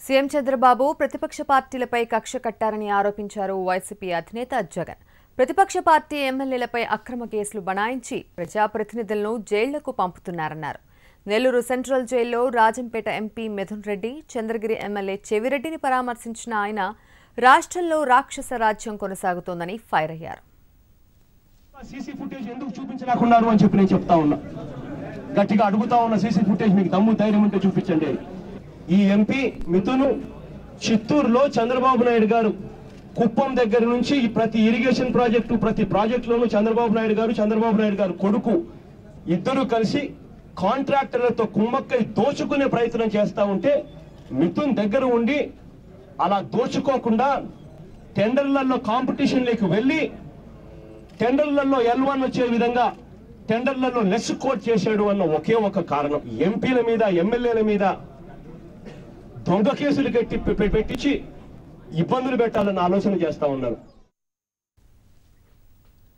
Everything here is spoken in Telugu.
సీఎం చంద్రబాబు ప్రతిపక్ష పార్టీలపై కక్ష కట్టారని ఆరోపించారు వైసీపీ అధినేత జగన్. ప్రతిపక్ష పార్టీ ఎమ్మెల్యేలపై అక్రమ కేసులు బనాయించి ప్రజాప్రతినిధులను జైళ్లకు పంపుతున్నారన్నారు. నెల్లూరు సెంట్రల్ జైల్లో రాజంపేట ఎంపీ మిథున్ రెడ్డి, చంద్రగిరి ఎమ్మెల్యే చెవిరెడ్డిని పరామర్శించిన ఆయన రాష్ట్రంలో రాక్షస రాజ్యం కొనసాగుతోందని ఫైర్ అయ్యారు. సీసీ ఫుటేజ్ ఎందుకు చూపించలేకున్నారు అని చెప్పి నేను చెప్తా ఉన్నా. గట్టిగా అడుగుతా ఉన్న సీసీ ఫుటేజ్ మీకు దమ్ము ధైర్యం ఉంటే చూపించండి. ఈ ఎంపీ మిథును చిత్తూరులో చంద్రబాబు నాయుడు గారు కుప్పం దగ్గర నుంచి ప్రతి ఇరిగేషన్ ప్రాజెక్టు ప్రతి ప్రాజెక్టులోనూ చంద్రబాబు నాయుడు గారు కొడుకు ఇద్దరు కలిసి కాంట్రాక్టర్లతో కుమ్మక్కై దోచుకునే ప్రయత్నం చేస్తా ఉంటే మిథున్ దగ్గర ఉండి అలా దోచుకోకుండా టెండర్లలో కాంపిటీషన్లోకి వెళ్ళి టెండర్లలో L1 వచ్చే విధంగా టెండర్లలో లెస్ కోట్ చేశాడు అన్న ఒకే ఒక కారణం. ఎంపీల మీద ఎమ్మెల్యేల మీద దొంగ కేసులు పెట్టించి ఇబ్బందులు పెట్టాలన్న ఆలోచన చేస్తా ఉన్నారు.